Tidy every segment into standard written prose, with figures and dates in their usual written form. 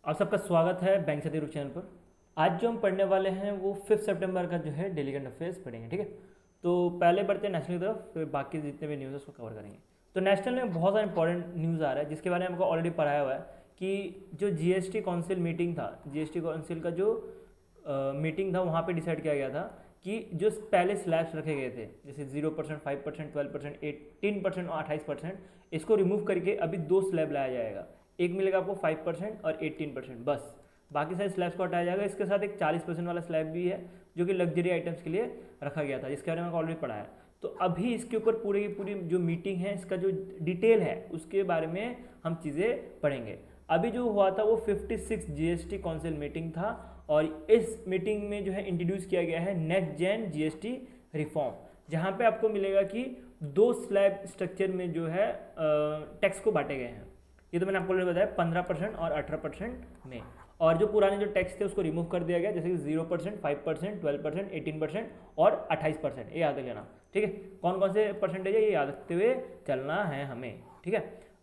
आप सबका स्वागत है बैंक से यूट्यूब चैनल पर। आज जो हम पढ़ने वाले हैं वो 5 सितंबर का जो है डेली करंट अफेयर्स पढ़ेंगे, ठीक है। तो पहले बढ़ते हैं नेशनल की तरफ, फिर बाकी जितने भी न्यूज़ है उसको कवर करेंगे। तो नेशनल में बहुत सारा इंपॉर्टेंट न्यूज़ आ रहा है जिसके बारे में हमको ऑलरेडी पढ़ाया हुआ है कि जो जीएसटी काउंसिल मीटिंग था, जीएसटी काउंसिल का जो मीटिंग था वहाँ पे डिसाइड किया गया था कि जो पहले स्लैब्स रखे गए थे जैसे 0%, 5%, 12%, 18% और 28%, इसको रिमूव करके अभी दो स्लैब लाया जाएगा। एक मिलेगा आपको 5% और 18%, बस बाकी सारे स्लैब्स को हटाया जाएगा। इसके साथ एक 40% वाला स्लैब भी है जो कि लग्जरी आइटम्स के लिए रखा गया था, जिसके बारे में ऑलरेडी पढ़ा है। तो अभी इसके ऊपर पूरी की पूरी जो मीटिंग है, इसका जो डिटेल है उसके बारे में हम चीज़ें पढ़ेंगे। अभी जो हुआ था वो 56 जीएसटी काउंसिल मीटिंग था और इस मीटिंग में जो है इंट्रोड्यूस किया गया है नेक्स्ट जेन जीएसटी रिफॉर्म, जहाँ पे आपको मिलेगा कि दो स्लैब स्ट्रक्चर में जो है टैक्स को बांटे गए हैं। ये तो मैंने आपको बताया 15% और 18% में। और जो पुराने जो टैक्स थे उसको रिमूव कर दिया गया, जैसे कि 0%, 5%, 12%, 18% और 28%। ये याद रख लेना, ठीक है। कौन कौन से परसेंटेज है ये याद रखते हुए चलना है हमें, ठीक है।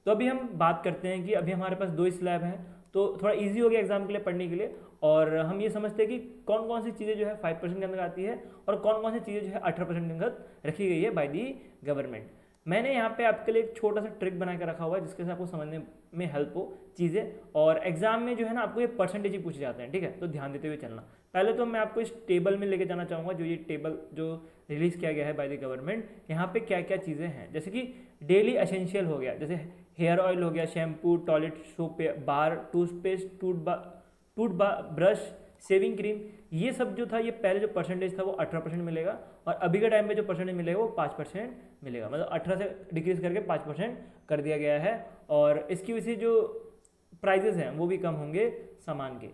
तो अभी हम बात करते हैं कि अभी हमारे पास दो स्लैब हैं, तो थोड़ा इजी हो गया एग्जाम के लिए पढ़ने के लिए। और हम ये समझते हैं कि कौन कौन सी चीज़ें जो है 5% के अंदर आती है और कौन कौन सी चीज़ें जो है 18% के अंदर रखी गई है बाय दी गवर्नमेंट। मैंने यहाँ पे आपके लिए एक छोटा सा ट्रिक बना के रखा हुआ है जिसके से आपको समझने में हेल्प हो चीज़ें। और एग्जाम में जो है ना आपको ये परसेंटेज ही पूछे जाते हैं, ठीक है। तो ध्यान देते हुए चलना। पहले तो मैं आपको इस टेबल में लेके जाना चाहूँगा, जो ये टेबल जो रिलीज़ किया गया है बाय द गवर्नमेंट। यहाँ पे क्या क्या चीज़ें हैं, जैसे कि डेली एसेंशियल हो गया, जैसे हेयर ऑयल हो गया, शैम्पू, टॉयलेट सोप, बार, टूथपेस्ट, ब्रश, शेविंग क्रीम, ये सब जो था ये पहले जो परसेंटेज था वो 18% मिलेगा और अभी के टाइम पे जो परसेंटेज मिलेगा वो 5% मिलेगा। मतलब 18 से डिक्रीज करके 5% कर दिया गया है और इसकी वजह से जो प्राइजेस हैं वो भी कम होंगे सामान के।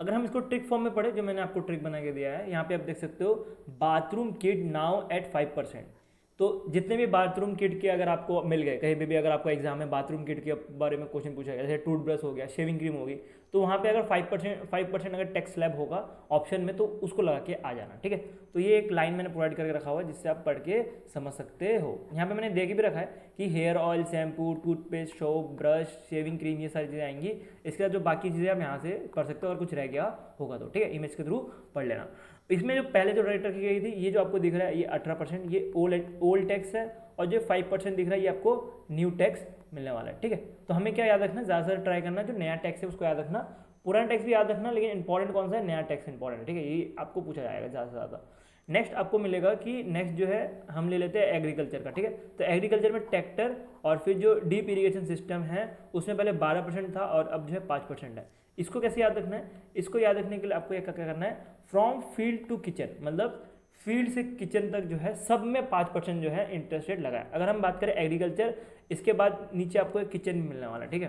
अगर हम इसको ट्रिक फॉर्म में पढ़े, जो मैंने आपको ट्रिक बना के दिया है, यहाँ पे आप देख सकते हो बाथरूम किट नाउ एट 5%। तो जितने भी बाथरूम किट के अगर आपको मिल गए कहीं भी अगर आपको एग्जाम में बाथरूम किट के बारे में क्वेश्चन पूछा गया, जैसे टूथब्रश हो गया, शेविंग क्रीम होगी, तो वहाँ पे अगर 5% अगर टैक्स स्लैब होगा ऑप्शन में तो उसको लगा के आ जाना, ठीक है। तो ये एक लाइन मैंने प्रोवाइड करके रखा हुआ है जिससे आप पढ़ के समझ सकते हो। यहाँ पे मैंने दे के भी रखा है कि hair oil, shampoo, toothpaste, soap, brush, shaving cream, ये सारी चीज़ें आएंगी। इसके बाद जो बाकी चीज़ें आप यहाँ से कर सकते हो, अगर कुछ रह गया होगा तो, ठीक है, इमेज के थ्रू पढ़ लेना। इसमें जो पहले जो रेट रखी गई थी, ये जो आपको दिख रहा है ये 18%, ये ओल्ड टैक्स है और जो 5% दिख रहा है ये आपको न्यू टैक्स मिलने वाला है, ठीक है। तो हमें क्या याद रखना, ज़्यादा ट्राई करना जो नया टैक्स है उसको याद रखना, पुराना टैक्स भी याद रखना, लेकिन इंपॉर्टेंट कौन सा है, नया टैक्स इंपॉर्टेंट है, ठीक है। ये आपको पूछा जाएगा ज़्यादा से ज़्यादा। नेक्स्ट आपको मिलेगा कि नेक्स्ट जो है हम ले लेते हैं एग्रीकल्चर का, ठीक है। तो एग्रीकल्चर में ट्रैक्टर और फिर जो डीप इरीगेशन सिस्टम है उसमें पहले 12% था और अब जो है 5% है। इसको कैसे याद रखना है, इसको याद रखने के लिए आपको क्या करना है, फ्रॉम फील्ड टू किचन, मतलब फील्ड से किचन तक जो है सब में 5% जो है इंटरेस्ट रेट लगा है। अगर हम बात करें एग्रीकल्चर, इसके बाद नीचे आपको एक किचन भी मिलने वाला है, ठीक है।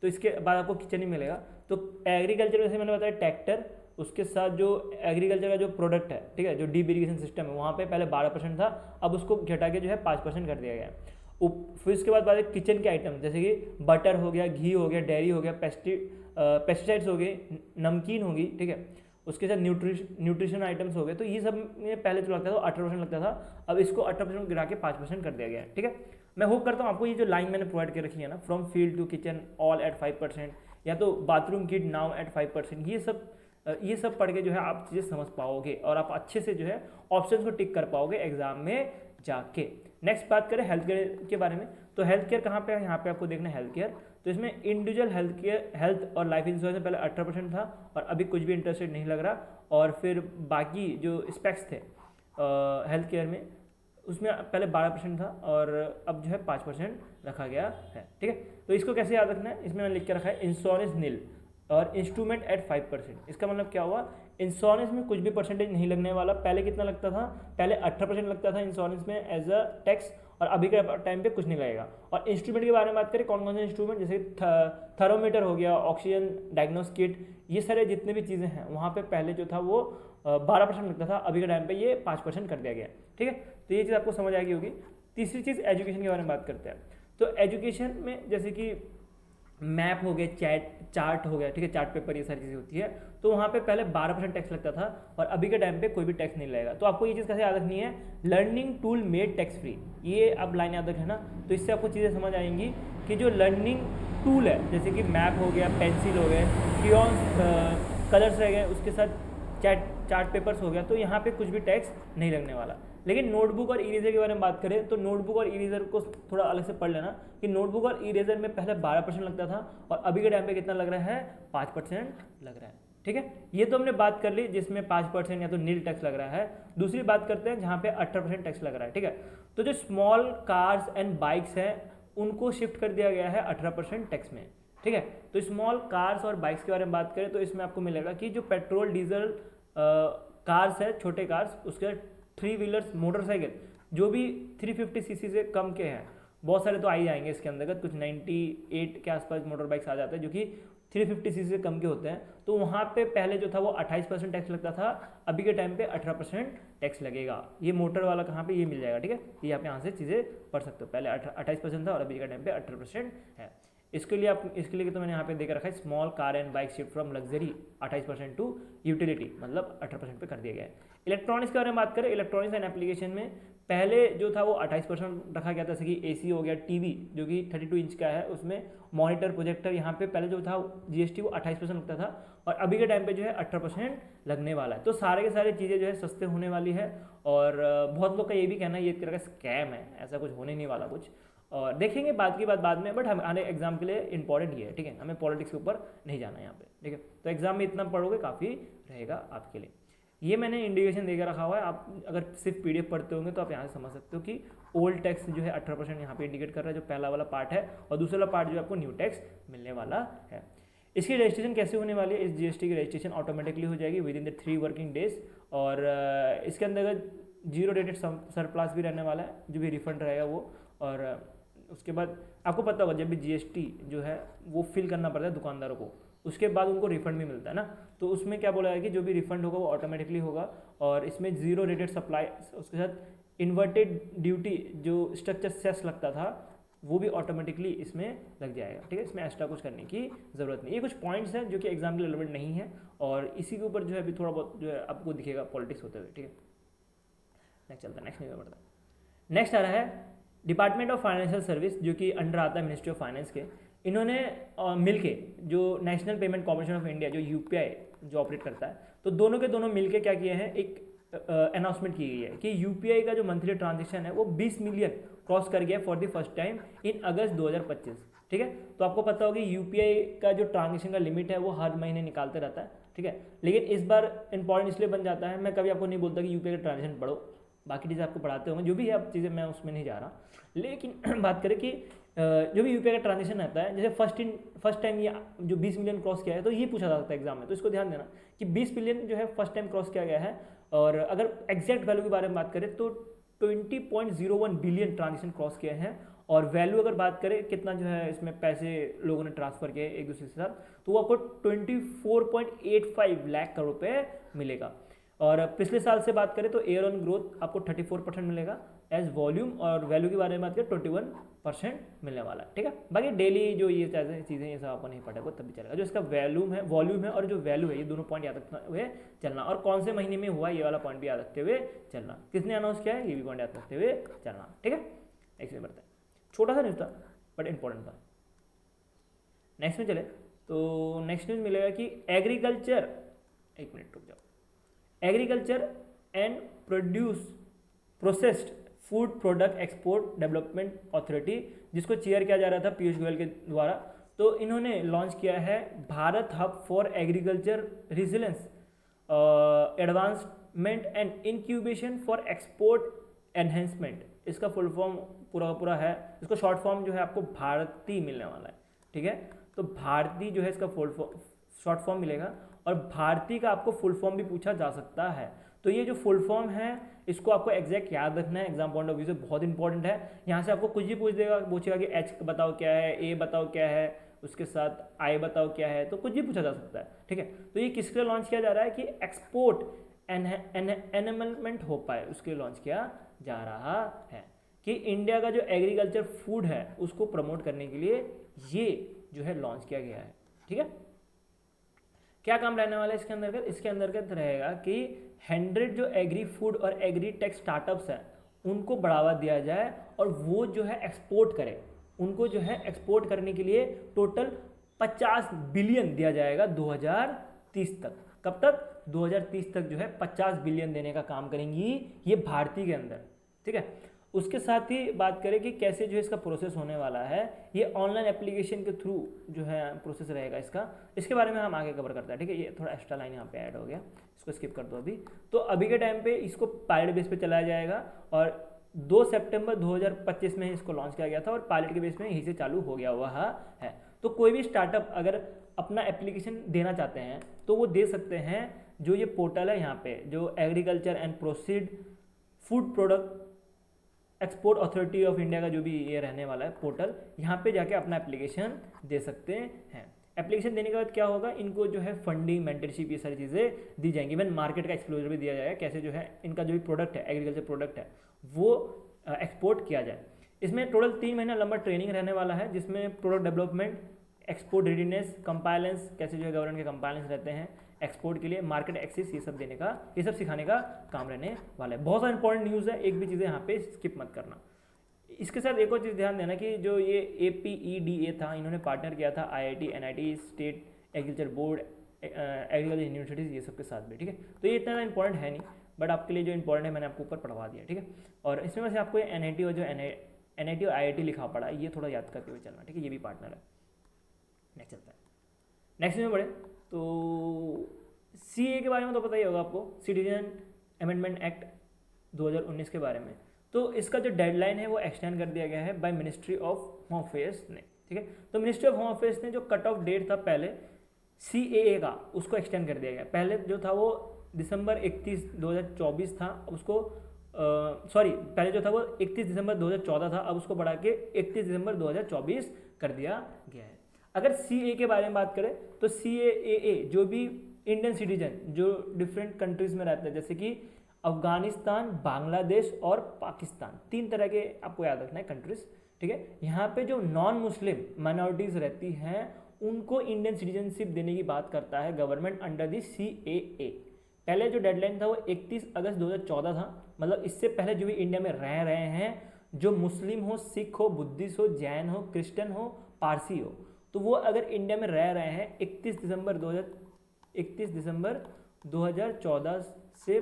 तो इसके बाद आपको किचन ही मिलेगा। तो एग्रीकल्चर जैसे मैंने बताया ट्रैक्टर, उसके साथ जो एग्रीकल्चर का जो प्रोडक्ट है, ठीक है, जो डीप इरीगेशन सिस्टम है, वहाँ पे पहले 12% था, अब उसको घटा के जो है 5% कर दिया गया है। फिर उसके बाद बात है किचन के आइटम, जैसे कि बटर हो गया, घी हो गया, डेयरी हो गया, पेस्टिसाइड्स हो गए, नमकीन होगी, ठीक है। उसके साथ न्यूट्रिशन आइटम्स हो गए। तो ये सब में पहले जो लगता था 18% लगता था, अब इसको 18% गिरा के 5% कर दिया गया है, ठीक है। मैं होप करता हूँ आपको ये जो लाइन मैंने प्रोवाइड कर रखी है ना, from field to kitchen all at 5%, या तो बाथरूम किट नाउ एट 5%, ये सब पढ़ के जो है आप चीज़ें समझ पाओगे और आप अच्छे से जो है ऑप्शन को टिक कर पाओगे एग्जाम में जाके। नेक्स्ट बात करें हेल्थ केयर के बारे में, तो हेल्थ केयर कहाँ पे है, यहाँ पे आपको देखना है हेल्थ केयर। तो इसमें इंडिविजुअल हेल्थ और लाइफ इंश्योरेंस में पहले 18% था और अभी कुछ भी इंटरेस्ट रेट नहीं लग रहा। और फिर बाकी जो स्पेक्स थे हेल्थ केयर में, उसमें पहले 12% था और अब जो है 5% रखा गया है, ठीक है। तो इसको कैसे याद रखना है, इसमें मैंने लिख के रखा है इंश्योरेंस नील और इंस्ट्रूमेंट एट 5%। इसका मतलब क्या हुआ, इंश्योरेंस में कुछ भी परसेंटेज नहीं लगने वाला। पहले कितना लगता था, पहले 18% लगता था इंश्योरेंस में एज अ टैक्स, और अभी के टाइम पे कुछ नहीं लगेगा। और इंस्ट्रूमेंट के बारे में बात करें, कौन कौन से इंस्ट्रूमेंट, जैसे थर्मोमीटर हो गया, ऑक्सीजन डायग्नोस किट, ये सारे जितने भी चीज़ें हैं वहाँ पे पहले जो था वो 12% लगता था, अभी के टाइम पे ये 5% कर दिया गया, ठीक है। तो ये चीज़ आपको समझ आएगी होगी। तीसरी चीज़ एजुकेशन के बारे में बात करते हैं। तो एजुकेशन में जैसे कि मैप हो गए, चार्ट हो गया, ठीक है, चार्ट पेपर, ये सारी चीज़ें होती है। तो वहाँ पे पहले 12% टैक्स लगता था और अभी के टाइम पे कोई भी टैक्स नहीं लगेगा। तो आपको ये चीज़ कैसे याद रखनी है, learning tool made tax free, ये आप लाइन याद रखें ना। तो इससे आपको चीज़ें समझ आएंगी कि जो लर्निंग टूल है, जैसे कि मैप हो गया, पेंसिल हो गए, क्रियॉन्स कलर्स रह गए, उसके साथ चार्ट पेपर्स हो गया, तो यहाँ पे कुछ भी टैक्स नहीं लगने वाला। लेकिन नोटबुक और इरेजर के बारे में बात करें तो नोटबुक और इरेजर को थोड़ा अलग से पढ़ लेना कि नोटबुक और इरेजर में पहले 12% लगता था और अभी के टाइम पे कितना लग रहा है, 5% लग रहा है। ठीक है, ये तो हमने बात कर ली जिसमें 5% या तो नील टैक्स लग रहा है। दूसरी बात करते हैं जहाँ पे 18% टैक्स लग रहा है। ठीक है, तो जो स्मॉल कार्स एंड बाइक्स हैं उनको शिफ्ट कर दिया गया है 18% टैक्स में। ठीक है, तो स्मॉल कार्स और बाइक्स के बारे में बात करें तो इसमें आपको मिलेगा कि जो पेट्रोल डीजल कार्स है, छोटे कार्स, उसके 3 व्हीलर्स मोटरसाइकिल जो भी 350 सीसी से कम के हैं, बहुत सारे तो आ ही जाएंगे इसके अंतर्गत, कुछ 98 के आसपास मोटर बाइक्स आ जाते हैं जो कि 350 सीसी से कम के होते हैं। तो वहाँ पे पहले जो था वो 28% टैक्स लगता था, अभी के टाइम पे 18% टैक्स लगेगा। ये मोटर वाला कहाँ पे, ये मिल जाएगा। ठीक है, ये आप यहाँ से चीज़ें पढ़ सकते हो। पहले 28% था और अभी के टाइम पे 18% है। इसके लिए तो मैंने यहाँ पे देकर रखा है small car and bike shift from luxury 28% to utility, मतलब 18% पे कर दिया गया है। इलेक्ट्रॉनिक्स के बारे में बात करें, इलेक्ट्रॉनिक्स एंड एप्लीकेशन में पहले जो था वो 28% रखा गया था, जैसे कि एसी हो गया, टीवी जो कि 32 इंच का है उसमें मॉनिटर, प्रोजेक्टर, यहाँ पे पहले जो था जीएसटी वो 28% लगता था और अभी के टाइम पे जो है 18% लगने वाला है। तो सारे के सारे चीज़ें जो है सस्ते होने वाली है और बहुत लोग का ये भी कहना है ये एक तरह का स्कैम है, ऐसा कुछ होने नहीं वाला कुछ, और देखेंगे बात की बात बाद में। बट हमारे एग्जाम के लिए इंपॉर्टेंट ये है। ठीक है, हमें पॉलिटिक्स के ऊपर नहीं जाना है यहाँ पे। ठीक है, तो एग्जाम में इतना पढ़ोगे काफ़ी रहेगा आपके लिए। ये मैंने इंडिकेशन देकर रखा हुआ है, आप अगर सिर्फ पीडीएफ पढ़ते होंगे तो आप यहाँ से समझ सकते हो कि ओल्ड टैक्स जो है 18% यहाँ पे इंडिकेट कर रहा है, जो पहला वाला पार्ट है, और दूसरा वाला पार्ट जो आपको न्यू टैक्स मिलने वाला है। इसकी रजिस्ट्रेशन कैसे होने वाली है, इस जीएसटी की रजिस्ट्रेशन ऑटोमेटिकली हो जाएगी with in the 3 working days, और इसके अंदर 0 रेटेड सरप्लस भी रहने वाला है, जो भी रिफंड रहेगा वो। और उसके बाद आपको पता होगा जब भी जीएसटी जो है वो फिल करना पड़ता है दुकानदारों को, उसके बाद उनको रिफंड भी मिलता है ना, तो उसमें क्या बोला है कि जो भी रिफंड होगा वो ऑटोमेटिकली होगा। और इसमें 0 रेटेड सप्लाई, उसके साथ इन्वर्टेड ड्यूटी जो स्ट्रक्चर सेस लगता था वो भी ऑटोमेटिकली इसमें लग जाएगा। ठीक है, इसमें एक्स्ट्रा कुछ करने की ज़रूरत नहीं। ये कुछ पॉइंट्स हैं जो कि एग्जाम के रिलेवेंट नहीं है और इसी के ऊपर जो है अभी थोड़ा बहुत जो है आपको दिखेगा पॉलिटिक्स होते हुए। ठीक है, नेक्स्ट चलता है, नेक्स्ट नहीं बढ़ता। नेक्स्ट आ रहा है डिपार्टमेंट ऑफ फाइनेंशियल सर्विस, जो कि अंडर आता है मिनिस्ट्री ऑफ फाइनेंस के। इन्होंने मिलके जो national payment corporation of India जो यूपीआई जो ऑपरेट करता है, तो दोनों के दोनों मिलके क्या किए हैं, एक अनाउंसमेंट की गई है कि यूपीआई का जो मंथली ट्रांजेक्शन है वो 20 मिलियन क्रॉस कर गया for the first time in अगस्त 2025। ठीक है, तो आपको पता होगा यूपीआई का जो ट्रांजेक्शन का लिमिट है वो हर महीने निकालते रहता है। ठीक है, लेकिन इस बार इंपॉर्टेंट इसलिए बन जाता है, मैं कभी आपको नहीं बोलता कि यूपीआई का ट्रांजेक्शन पढ़ो, बाकी चीज़ें आपको पढ़ाते होंगे, जो भी है अब चीज़ें मैं उसमें नहीं जा रहा। लेकिन बात करें कि जो भी यूपीआई का ट्रांजेक्शन रहता है, जैसे फर्स्ट टाइम ये जो 20 मिलियन क्रॉस किया है, तो ये पूछा जा सकता है एग्जाम में, तो इसको ध्यान देना कि 20 मिलियन जो है फर्स्ट टाइम क्रॉस किया गया है। और अगर एग्जैक्ट वैल्यू के बारे में बात करें तो 20.01 बिलियन ट्रांजेक्शन क्रॉस किए हैं। और वैल्यू अगर बात करें कितना जो है इसमें पैसे लोगों ने ट्रांसफर किए एक दूसरे के साथ, तो वो आपको 24.85 लाख करोड़ रुपये मिलेगा। और पिछले साल से बात करें तो ईयर ऑन ग्रोथ आपको 34% मिलेगा एज वॉल्यूम, और वैल्यू के बारे में बात करें 21% मिलने वाला है। ठीक है, बाकी डेली जो ये चीज़ें ये सब आपको नहीं पड़ेगा तब भी चलेगा। जो इसका वॉल्यूम है और जो वैल्यू है, ये दोनों पॉइंट याद रखते हुए चलना, और कौन से महीने में हुआ ये वाला पॉइंट भी याद रखते हुए चलना, किसने अनाउंस किया है ये भी पॉइंट याद रखते हुए चलना। ठीक है, नेक्स्ट में बढ़ते हैं, छोटा सा न्यूज़ था बट इंपॉर्टेंट था। नेक्स्ट में चले तो नेक्स्ट न्यूज़ मिलेगा कि एग्रीकल्चर, एक मिनट रुक जाओ, agriculture and processed food product export development authority, जिसको चेयर किया जा रहा था पीयूष गोयल के द्वारा, तो इन्होंने लॉन्च किया है Bharat hub for agriculture resilience advancement and incubation for export enhancement. इसका फुल फॉर्म पूरा है, इसको शॉर्ट फॉर्म जो है आपको भारती मिलने वाला है। ठीक है, तो भारती जो है इसका शॉर्ट फॉर्म मिलेगा, और भारती का आपको फुल फॉर्म भी पूछा जा सकता है। तो ये जो फुल फॉर्म है इसको आपको एग्जैक्ट याद रखना है, एग्जाम पॉइंट ऑफ व्यू से बहुत इंपॉर्टेंट है। यहाँ से आपको कुछ भी पूछ देगा, पूछेगा कि एच बताओ क्या है, ए बताओ क्या है, उसके साथ आई बताओ क्या है, तो कुछ भी पूछा जा सकता है। ठीक है, तो ये किसके लिए लॉन्च किया जा रहा है कि एक्सपोर्ट एनमेंट हो पाए, उसके लिए लॉन्च किया जा रहा है कि इंडिया का जो एग्रीकल्चर फूड है उसको प्रमोट करने के लिए ये जो है लॉन्च किया गया है। ठीक है, क्या काम रहने वाला है इसके अंतर्गत, इसके अंतर्गत रहेगा कि 100 जो एग्री फूड और एग्री टेक स्टार्टअप्स हैं उनको बढ़ावा दिया जाए और वो जो है एक्सपोर्ट करें। उनको जो है एक्सपोर्ट करने के लिए टोटल 50 बिलियन दिया जाएगा 2030 तक। कब तक? 2030 तक जो है 50 बिलियन देने का काम करेंगी ये भारतीय के अंदर, ठीक है। उसके साथ ही बात करें कि कैसे जो है इसका प्रोसेस होने वाला है, ये ऑनलाइन एप्लीकेशन के थ्रू जो है प्रोसेस रहेगा इसका, इसके बारे में हम आगे कवर करते हैं, ठीक है। ये थोड़ा एक्स्ट्रा लाइन यहाँ पे ऐड हो गया, इसको स्किप कर दो अभी। तो अभी के टाइम पे इसको पायलट बेस पे चलाया जाएगा और 2 सितंबर 2025 में इसको लॉन्च किया गया था और पायलट के बेस में यहीं से चालू हो गया हुआ है। तो कोई भी स्टार्टअप अगर अपना एप्लीकेशन देना चाहते हैं तो वो दे सकते हैं। जो ये पोर्टल है यहाँ पे, जो agriculture and proceed food product export authority of India का जो भी ये रहने वाला है पोर्टल, यहाँ पे जाके अपना एप्लीकेशन दे सकते हैं। एप्लीकेशन देने के बाद क्या होगा, इनको जो है फंडिंग, मेंटरशिप, ये सारी चीज़ें दी जाएंगी। इवन मार्केट का एक्सप्लोजर भी दिया जाएगा, कैसे जो है इनका जो भी प्रोडक्ट है, एग्रीकल्चर प्रोडक्ट है, वो एक्सपोर्ट किया जाए। इसमें टोटल 3 महीना लंबा ट्रेनिंग रहने वाला है, जिसमें product development, export readiness, compliance, कैसे जो है गवर्नमेंट के कंपाइलेंस रहते हैं एक्सपोर्ट के लिए, मार्केट एक्सेस, ये सब देने का, ये सब सिखाने का काम रहने वाला है। बहुत सारा इंपॉर्टेंट न्यूज़ है, एक भी चीज़ें यहाँ पे स्किप मत करना। इसके साथ एक और चीज़ ध्यान देना कि जो ये APEDA था, इन्होंने पार्टनर किया था IIT, NIT, state agriculture board, agriculture universities, ये सब के साथ भी, ठीक है। तो ये इतना इंपॉर्टेंट है नहीं, बट आपके लिए जो इंपॉर्टेंट है मैंने आपको ऊपर पढ़वा दिया, ठीक है। और इसमें वैसे आपको NIT और जो NIT और IIT लिखा पड़ा है, ये थोड़ा याद करके हुए चलना, ठीक है। ये भी पार्टनर है। नेक्स्ट चलता है, नेक्स्ट में बढ़े तो CA के बारे में तो पता ही होगा आपको, सिटीजन अमेंडमेंट एक्ट 2019 के बारे में। तो इसका जो डेडलाइन है वो एक्सटेंड कर दिया गया है by ministry of home affairs ने, ठीक है। तो मिनिस्ट्री ऑफ होम अफेयर्स ने जो कट ऑफ डेट था पहले CAA का, उसको एक्सटेंड कर दिया गया। पहले जो था वो दिसंबर 31 2024 था, उसको पहले जो था वो 31 दिसंबर 2014 था, अब उसको बढ़ा के 31 दिसंबर 2024 कर दिया गया है। अगर CA के बारे में बात करें तो CAA जो भी इंडियन सिटीजन जो डिफरेंट कंट्रीज में रहते हैं, जैसे कि अफगानिस्तान, बांग्लादेश और पाकिस्तान, 3 तरह के आपको याद रखना है कंट्रीज, ठीक है। यहाँ पे जो नॉन मुस्लिम माइनॉरिटीज़ रहती हैं उनको इंडियन सिटीजनशिप देने की बात करता है गवर्नमेंट अंडर दी CAA। पहले जो डेडलाइन था वो 31 अगस्त 2014 था, मतलब इससे पहले जो भी इंडिया में रह रहे हैं, जो मुस्लिम हो, सिख हो, बुद्धिस्ट हो, जैन हो, क्रिश्चियन हो, पारसी हो, तो वो अगर इंडिया में रह रहे हैं 31 दिसंबर 2014 से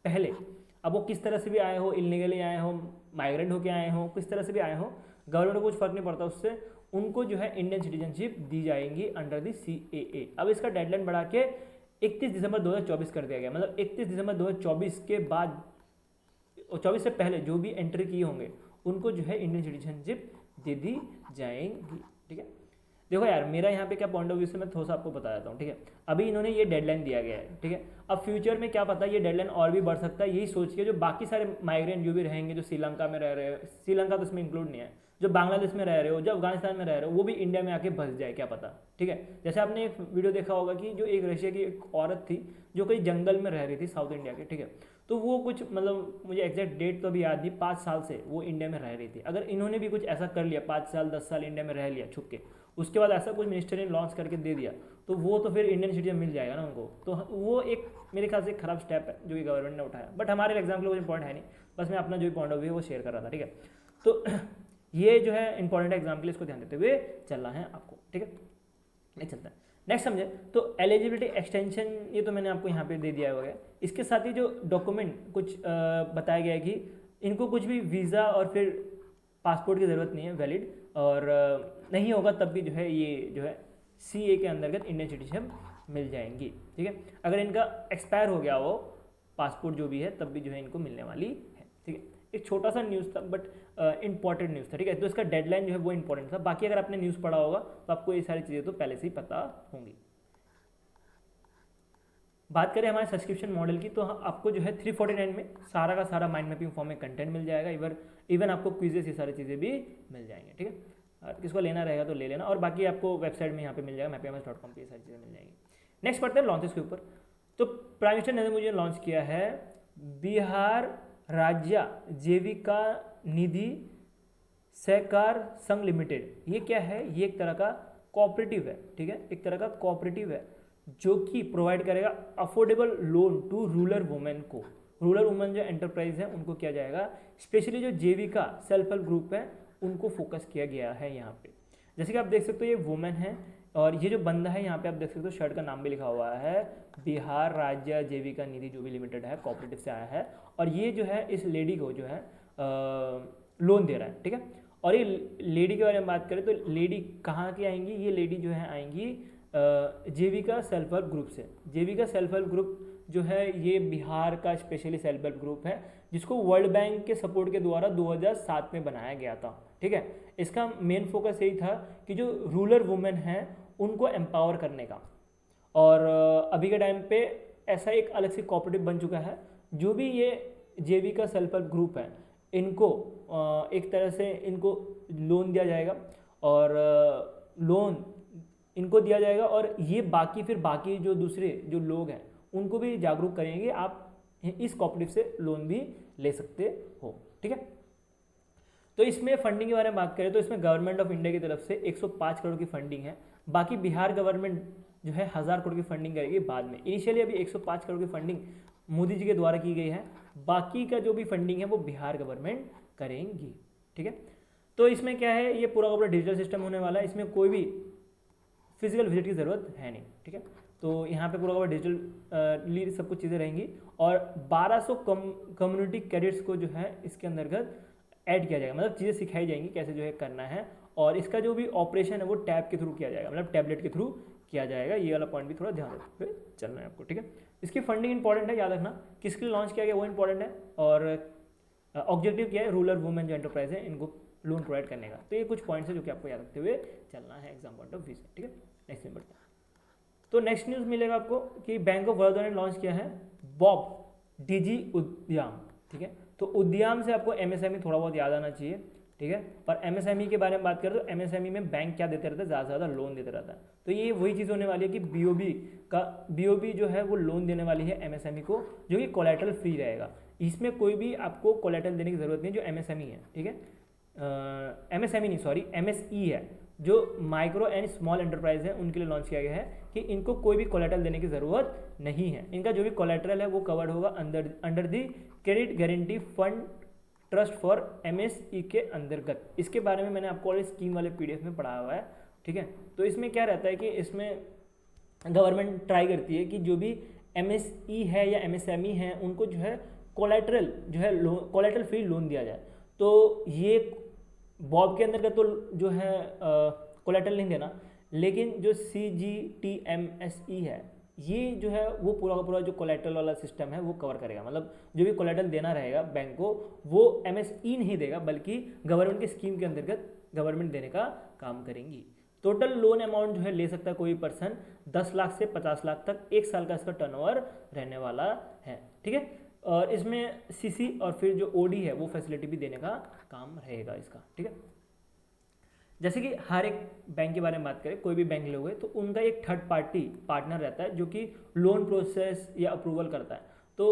पहले, अब वो किस तरह से भी आए हो, इलीगली आए हो, माइग्रेंट होके आए हो, किस तरह से भी आए हो, गवर्नमेंट को कुछ फर्क नहीं पड़ता उससे, उनको जो है इंडियन सिटीजनशिप दी जाएंगी अंडर दी CAA। अब इसका डेडलाइन बढ़ा के 31 दिसंबर 2024 कर दिया गया, मतलब 31 दिसंबर 2024 के बाद, 24 से पहले जो भी एंट्री किए होंगे उनको जो है इंडियन सिटीजनशिप दे दी जाएंगी, ठीक है। देखो यार, मेरा यहाँ पे क्या पॉइंट ऑफ व्यू से मैं थोड़ा सा आपको बता देता हूँ, ठीक है। अभी इन्होंने ये डेडलाइन दिया गया है, ठीक है। अब फ्यूचर में क्या पता ये डेडलाइन और भी बढ़ सकता है, यही सोच के जो बाकी सारे माइग्रेंट जो भी रहेंगे, जो श्रीलंका में रह रहे हो, श्रीलंका तो इसमें इंक्लूड नहीं है, जो बांग्लादेश में रह रहे हो, जो अफगानिस्तान में रह रहे हो, वो भी इंडिया में आके बस जाए, क्या पता, ठीक है। जैसे आपने एक वीडियो देखा होगा कि जो एक रशिया की एक औरत थी जो कहीं जंगल में रह रही थी साउथ इंडिया के, ठीक है। तो वो कुछ, मतलब मुझे एग्जैक्ट डेट तो अभी याद नहीं, 5 साल से वो इंडिया में रह रही थी। अगर इन्होंने भी कुछ ऐसा कर लिया, 5 साल 10 साल इंडिया में रह लिया छुप के, उसके बाद ऐसा कुछ मिनिस्टर ने लॉन्च करके दे दिया, तो वो तो फिर इंडियन सिटीजन मिल जाएगा ना उनको। तो वो एक मेरे ख्याल से एक खराब स्टेप है जो कि गवर्नमेंट ने उठाया, बट हमारे एग्जाम के लिए कुछ पॉइंट है नहीं, बस मैं अपना जो भी पॉइंट ऑफ व्यू है वो शेयर कर रहा था, ठीक है। तो ये जो है इंपॉर्टेंट एग्जाम के लिए इसको ध्यान देते हुए चलना है आपको, ठीक है। नेक्स्ट चलता है, नेक्स्ट समझे तो एलिजिबिलिटी एक्सटेंशन, ये तो मैंने आपको यहाँ पे दे दिया हुआ है। इसके साथ ही जो डॉक्यूमेंट कुछ बताया गया है कि इनको कुछ भी वीज़ा और फिर पासपोर्ट की ज़रूरत नहीं है वैलिड, और नहीं होगा तब भी जो है ये जो है CA के अंतर्गत इंडियन सिटीजन मिल जाएंगी, ठीक है। अगर इनका एक्सपायर हो गया हो पासपोर्ट जो भी है, तब भी जो है इनको मिलने वाली है, ठीक है। एक छोटा सा न्यूज़ था बट इंपॉर्टेंट न्यूज़ था, ठीक है। तो इसका डेडलाइन जो है वो इंपॉर्टेंट था। बाकी अगर आपने न्यूज़ पढ़ा होगा तो आपको ये सारी चीज़ें तो पहले से ही पता होंगी। बात करें हमारे सब्सक्रिप्शन मॉडल की, तो आपको जो है 349 में सारा का सारा माइंड मैपिंग फॉर्म में कंटेंट मिल जाएगा, इवन आपको क्विजेस, ये सारी चीज़ें भी मिल जाएंगे, ठीक है। किसको लेना रहेगा तो ले लेना, और बाकी आपको वेबसाइट में यहाँ पे मिल जाएगा, mapms.com पे ये सारी चीज़ें मिल जाएंगी। नेक्स्ट पढ़ते हैं लॉन्चेस के ऊपर। तो प्राइम मिनिस्टर नरेंद्र मोदी ने लॉन्च किया है बिहार राज्य जीविका निधि सहकार संघ लिमिटेड। ये क्या है? ये एक तरह का कोऑपरेटिव है, ठीक है, एक तरह का कोऑपरेटिव है जो कि प्रोवाइड करेगा affordable loan to rural women को। रूरल वुमेन जो एंटरप्राइज है उनको किया जाएगा, स्पेशली जो जीविका सेल्फ हेल्प ग्रुप है उनको फोकस किया गया है यहाँ पे। जैसे कि आप देख सकते हो ये वुमेन है, और ये जो बंदा है यहाँ पे आप देख सकते हो शर्ट का नाम भी लिखा हुआ है, बिहार राज्य जीविका निधि जो भी लिमिटेड है, कोऑपरेटिव से आया है, और ये जो है इस लेडी को जो है लोन दे रहा है, ठीक है। और ये लेडी के बारे में बात करें तो लेडी कहाँ की आएंगी, ये लेडी जो है आएंगी जीविका सेल्फ हेल्प ग्रुप से। जीविका सेल्फ हेल्प ग्रुप जो है ये बिहार का स्पेशली सेल्फ हेल्प ग्रुप है, जिसको वर्ल्ड बैंक के सपोर्ट के द्वारा 2007 में बनाया गया था, ठीक है। इसका मेन फोकस यही था कि जो रूरल वुमेन हैं उनको एम्पावर करने का, और अभी के टाइम पे ऐसा एक अलग से कोऑपरेटिव बन चुका है। जो भी ये जीविका सेल्फ हेल्प ग्रुप है इनको एक तरह से इनको लोन दिया जाएगा, और लोन इनको दिया जाएगा, और ये बाकी जो दूसरे जो लोग हैं उनको भी जागरूक करेंगे, आप इस कोऑपरेटिव से लोन भी ले सकते हो, ठीक है। तो इसमें फंडिंग के बारे में बात करें तो इसमें गवर्नमेंट ऑफ इंडिया की तरफ से 105 करोड़ की फंडिंग है। बाकी बिहार गवर्नमेंट जो है 1000 करोड़ की फंडिंग करेगी बाद में। इनिशियली अभी 105 करोड़ की फंडिंग मोदी जी के द्वारा की गई है, बाकी का जो भी फंडिंग है वो बिहार गवर्नमेंट करेंगी, ठीक है। तो इसमें क्या है, ये पूरा का पूरा डिजिटल सिस्टम होने वाला है, इसमें कोई भी फिजिकल विजिट की ज़रूरत है नहीं, ठीक है। तो यहाँ पे पूरा का पूरा डिजिटल सब कुछ चीज़ें रहेंगी, और 1200 कम्युनिटी कैडेट्स को जो है इसके अंतर्गत ऐड किया जाएगा, मतलब चीज़ें सिखाई जाएंगी कैसे जो है करना है, और इसका जो भी ऑपरेशन है वो टैब के थ्रू किया जाएगा, मतलब टैबलेट के थ्रू किया जाएगा। ये वाला पॉइंट भी थोड़ा ध्यान रखते हुए चलना है आपको, ठीक है। इसकी फंडिंग इंपॉर्टेंट है, याद रखना किसके लिए लॉन्च किया गया वो इंपॉर्टेंट है, और ऑब्जेक्टिव क्या है, रूरल वुमेन जो एंटरप्राइज है इनको लोन प्रोवाइड करने का। तो ये कुछ पॉइंट्स है जो कि आपको याद रखते हुए चलना है एग्जाम पॉइंट ऑफ व्यू से, ठीक है। नेक्स्ट में बढ़ते हैं। तो नेक्स्ट न्यूज़ मिलेगा आपको कि बैंक ऑफ बड़ौदा ने लॉन्च किया है बॉब डीजी उद्यम, ठीक है। तो उद्यम से आपको एमएसएमई थोड़ा बहुत याद आना चाहिए, ठीक है। पर एमएसएमई के बारे में बात करें तो एमएसएमई में बैंक क्या देते रहता है, ज़्यादा से ज़्यादा लोन देते रहता है। तो ये वही चीज़ होने वाली है कि बीओबी जो है वो लोन देने वाली है एमएसएमई को, जो कि कोलैटरल फ्री रहेगा। इसमें कोई भी आपको कोलैटरल देने की ज़रूरत नहीं, जो एमएसएमई है, ठीक है। एमएसएमई नहीं, सॉरी एमएसई है, जो माइक्रो एंड स्मॉल एंटरप्राइज है उनके लिए लॉन्च किया गया है कि इनको कोई भी कोलैटरल देने की ज़रूरत नहीं है। इनका जो भी कोलैटरल है वो कवर्ड होगा under the credit guarantee fund trust for MSE के अंतर्गत। इसके बारे में मैंने आपको ऑलरेडी स्कीम वाले पीडीएफ में पढ़ा हुआ है, ठीक है। तो इसमें क्या रहता है कि इसमें गवर्नमेंट ट्राई करती है कि जो भी एमएसई है या एमएसएमई है उनको जो है कोलैटरल जो है कोलैटरल फ्री लोन दिया जाए। तो ये बॉब के अंदर का तो जो है कोलैटरल नहीं देना, लेकिन जो CGTMSE है ये जो है वो पूरा का पूरा जो कोलैटरल वाला सिस्टम है वो कवर करेगा। मतलब जो भी कोलैटरल देना रहेगा बैंक को वो MSE नहीं देगा, बल्कि गवर्नमेंट की स्कीम के अंतर्गत गवर्नमेंट देने का काम करेंगी। टोटल लोन अमाउंट जो है ले सकता है कोई पर्सन 10 लाख से 50 लाख तक, 1 साल का इसका टर्नओवर रहने वाला है, ठीक है। और इसमें CC और फिर जो OD है वो फैसिलिटी भी देने का काम रहेगा इसका, ठीक है। जैसे कि हर एक बैंक के बारे में बात करें, कोई भी बैंक लोगे तो उनका एक थर्ड पार्टी पार्टनर रहता है जो कि लोन प्रोसेस या अप्रूवल करता है। तो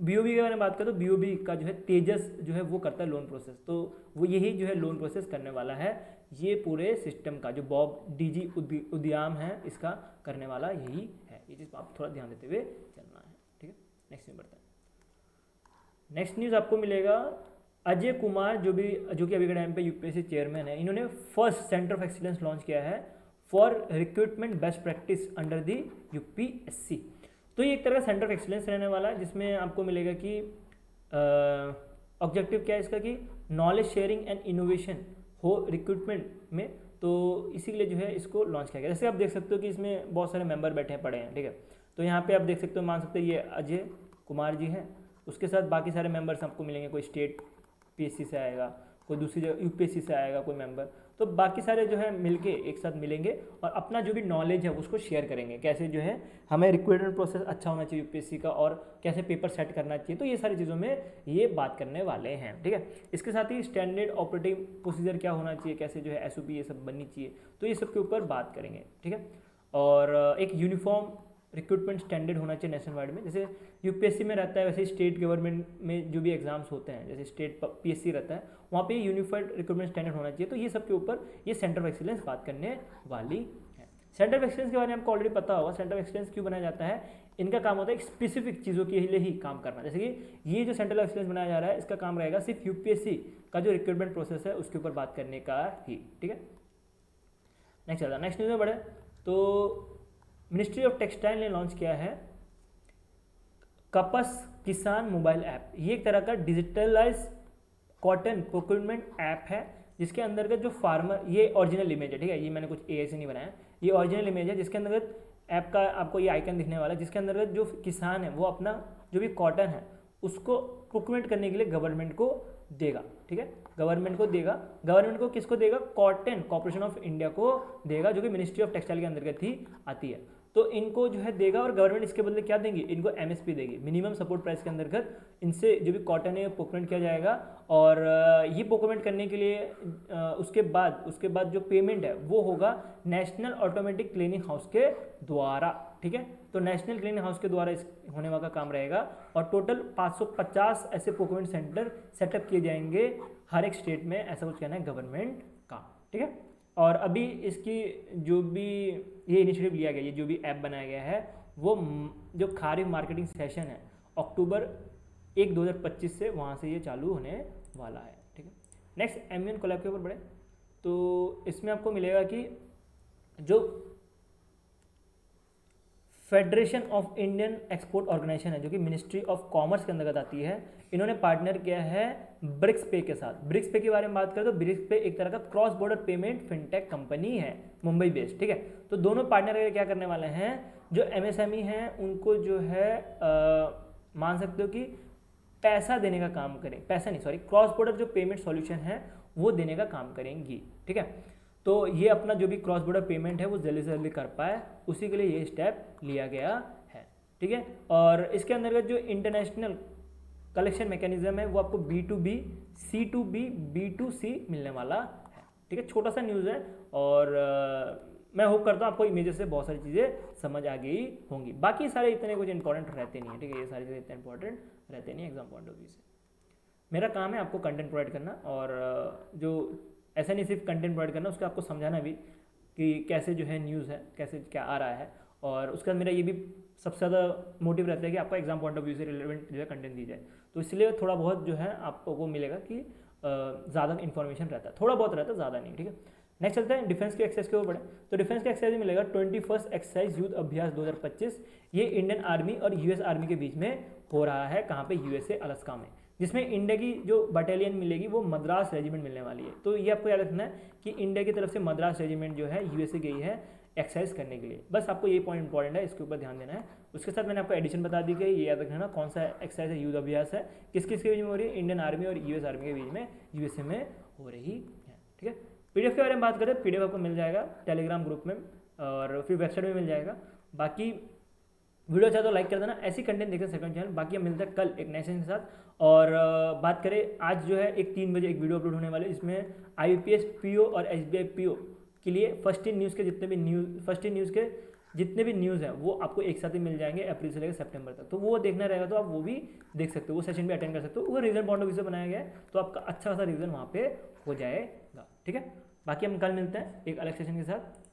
BOB के बारे में बात करें तो BOB का जो है तेजस जो है वो करता है लोन प्रोसेस, तो वो यही जो है लोन प्रोसेस करने वाला है। ये पूरे सिस्टम का जो बॉब डीजी उद्यम है इसका करने वाला यही है। ये चीज़ आप थोड़ा ध्यान देते हुए चलना है, ठीक है। नेक्स्ट में बढ़ते हैं। नेक्स्ट न्यूज़ आपको मिलेगा अजय कुमार जो कि अभी के टाइम पे UPSC चेयरमैन है। इन्होंने first centre of excellence launch किया है for recruitment best practice under the UPSC। तो ये एक तरह का सेंटर ऑफ एक्सीलेंस रहने वाला है जिसमें आपको मिलेगा कि ऑब्जेक्टिव क्या है इसका कि नॉलेज शेयरिंग एंड इनोवेशन हो रिक्रूटमेंट में। तो इसी के लिए जो है इसको लॉन्च किया गया। जैसे आप देख सकते हो कि इसमें बहुत सारे मेंबर बैठे हैं पड़े हैं, ठीक है। तो यहाँ पे आप देख सकते हो, मान सकते हो ये अजय कुमार जी हैं, उसके साथ बाकी सारे मेंबर्स आपको मिलेंगे। कोई स्टेट PSC से आएगा, कोई दूसरी जगह UPSC से आएगा कोई मेंबर, तो बाकी सारे जो है मिलके एक साथ मिलेंगे और अपना जो भी नॉलेज है उसको शेयर करेंगे। कैसे जो है हमें रिक्रूटमेंट प्रोसेस अच्छा होना चाहिए UPSC का, और कैसे पेपर सेट करना चाहिए, तो ये सारी चीज़ों में ये बात करने वाले हैं, ठीक है। इसके साथ ही स्टैंडर्ड ऑपरेटिंग प्रोसीजर क्या होना चाहिए, कैसे जो है SOP ये सब बननी चाहिए, तो ये सब के ऊपर बात करेंगे, ठीक है। और एक यूनिफॉर्म रिक्रूटमेंट स्टैंडर्ड होना चाहिए नेशनल वाइड में। जैसे UPSC में रहता है वैसे स्टेट गवर्नमेंट में जो भी एग्जाम्स होते हैं, जैसे स्टेट PSC रहता है वहाँ पे यूनिफाइड रिक्रूटमेंट स्टैंडर्ड होना चाहिए। तो ये सब के ऊपर ये सेंटर ऑफ एक्सीलेंस बात करने वाली है। सेंटर ऑफ एक्सलेंस के बारे में आपको ऑलरेडी पता होगा। सेंटर ऑफ एक्सलेंस क्यों बनाया जाता है? इनका काम होता है स्पेसिफिक चीज़ों के लिए ही काम करना। जैसे कि ये जो सेंटर ऑफ एक्सलेंस बनाया जा रहा है, इसका काम रहेगा सिर्फ यूपीएससी का जो रिक्रूटमेंट प्रोसेस है उसके ऊपर बात करने का ही, ठीक है। नेक्स्ट चलता है, नेक्स्ट न्यूज़ में बढ़े तो मिनिस्ट्री ऑफ टेक्सटाइल ने लॉन्च किया है कपस किसान मोबाइल ऐप। ये एक तरह का डिजिटलाइज कॉटन प्रोक्योरमेंट ऐप है, जिसके अंतर्गत जो फार्मर, ये ओरिजिनल इमेज है, ठीक है, ये मैंने कुछ एआई से नहीं बनाया, ये ओरिजिनल इमेज है, जिसके अंतर्गत ऐप का आपको ये आइकन दिखने वाला है, जिसके अंतर्गत जो किसान है वो अपना जो भी कॉटन है उसको प्रोक्योरमेंट करने के लिए गवर्नमेंट को देगा, ठीक है, गवर्नमेंट को देगा। गवर्नमेंट को किसको देगा? कॉटन कॉर्पोरेशन ऑफ इंडिया को देगा, जो कि मिनिस्ट्री ऑफ टेक्सटाइल के अंतर्गत ही आती है। तो इनको जो है देगा, और गवर्नमेंट इसके बदले क्या देंगी? इनको एमएसपी देगी, मिनिमम सपोर्ट प्राइस के अंतर्गत इनसे जो भी कॉटन है प्रोक्योरमेंट किया जाएगा। और ये प्रोक्योरमेंट करने के लिए उसके बाद जो पेमेंट है वो होगा नेशनल ऑटोमेटिक क्लीनिंग हाउस के द्वारा, ठीक है। तो नेशनल क्लीनिंग हाउस के द्वारा इस होने वाला काम रहेगा, और टोटल 550 ऐसे प्रोक्योरमेंट सेंटर सेटअप किए जाएंगे हर एक स्टेट में, ऐसा कुछ कहना है गवर्नमेंट का, ठीक है। और अभी इसकी जो भी ये इनिशिएटिव लिया गया, ये जो भी ऐप बनाया गया है, वो जो खारिफ मार्केटिंग सेशन है अक्टूबर 1, 2025 से वहाँ से ये चालू होने वाला है, ठीक है। नेक्स्ट एमयूएन कोलैब के ऊपर बढ़े तो इसमें आपको मिलेगा कि जो federation of Indian export organisation है, जो कि मिनिस्ट्री ऑफ कॉमर्स के अंतर्गत आती है, इन्होंने पार्टनर किया है ब्रिक्स पे के साथ। ब्रिक्स पे के बारे में बात करें तो ब्रिक्स पे एक तरह का cross border payment fintech company है, मुंबई बेस्ड, ठीक है। तो दोनों पार्टनर क्या करने वाले हैं? जो एमएसएमई हैं उनको जो है मान सकते हो कि पैसा देने का काम करें, पैसा नहीं सॉरी, क्रॉस बॉर्डर जो पेमेंट सॉल्यूशन है वो देने का काम करेंगी, ठीक है। तो ये अपना जो भी क्रॉस बॉर्डर पेमेंट है वो जल्दी से जल्दी कर पाए, उसी के लिए ये स्टेप लिया गया है, ठीक है। और इसके अंतर्गत जो इंटरनेशनल कलेक्शन मैकेनिज्म है वो आपको B2B, C2B, B2C मिलने वाला है, ठीक है। छोटा सा न्यूज़ है, और मैं होप करता हूँ आपको इमेजेस से बहुत सारी चीज़ें समझ आ गई होंगी। बाकी सारे इतने कुछ इंपॉर्टेंट रहते नहीं है, ठीक है, ये सारी चीज़ें इतने इंपॉर्टेंट रहते नहीं एग्जाम पॉइंट ऑफ व्यू से। मेरा काम है आपको कंटेंट प्रोवाइड करना, और जो ऐसा नहीं सिर्फ कंटेंट प्रोवाइड करना, उसका आपको समझाना भी कि कैसे जो है न्यूज़ है, कैसे क्या आ रहा है, और उसका मेरा ये भी सबसे ज़्यादा मोटिव रहता है कि आपको एग्जाम पॉइंट ऑफ व्यू से रिलेवेंट जो है कंटेंट दी जाए। तो इसलिए थोड़ा बहुत जो है आपको मिलेगा कि ज़्यादा इन्फॉर्मेशन रहता है, थोड़ा बहुत रहता है, ज़्यादा नहीं, ठीक है। नेक्स्ट चलते हैं डिफेंस के एक्सरसाइज के ऊपर बढ़े तो डिफेंस के एक्सरसाइज मिलेगा 21st एक्सरसाइज युद्ध अभ्यास 2025। ये इंडियन आर्मी और यूएस आर्मी के बीच में हो रहा है, कहाँ पे? यूएसए अलास्का में, जिसमें इंडिया की जो बटालियन मिलेगी वो मद्रास रेजिमेंट मिलने वाली है। तो ये आपको याद रखना है कि इंडिया की तरफ से मद्रास रेजिमेंट जो है यूएसए गई है एक्सरसाइज करने के लिए। बस आपको ये पॉइंट इंपॉर्टेंट है, इसके ऊपर ध्यान देना है। उसके साथ मैंने आपको एडिशन बता दी कि ये याद रखना कौन सा एक्सरसाइज है, युद्ध अभ्यास है, किस किस के बीच में हो रही है? इंडियन आर्मी और यूएस आर्मी के बीच में, यूएसए में हो रही है, ठीक है। पीडीएफ के बारे में बात करें, पीडीएफ आपको मिल जाएगा टेलीग्राम ग्रुप में, और फिर वेबसाइट में मिल जाएगा। बाकी वीडियो अच्छा तो लाइक कर देना, ऐसी कंटेंट देखते हैं सेकंड चैनल। बाकी हम मिलते हैं कल एक नए सेशन के साथ। और बात करें आज जो है 3 बजे एक वीडियो अपलोड होने वाले, इसमें IBPS PO और SBI PO के लिए फर्स्ट इन न्यूज़ के जितने भी न्यूज़ हैं वो आपको एक साथ ही मिल जाएंगे अप्रैल से लेकर सितंबर तक। तो वो देखना रहेगा तो आप वो भी देख सकते हो, वो सेशन भी अटेंड कर सकते हो। वो रीजन पॉइंट ऑफ व्यू से बनाया गया है, तो आपका अच्छा खासा रीजन वहाँ पे हो जाएगा, ठीक है। बाकी हम कल मिलते हैं एक अलग सेशन के साथ।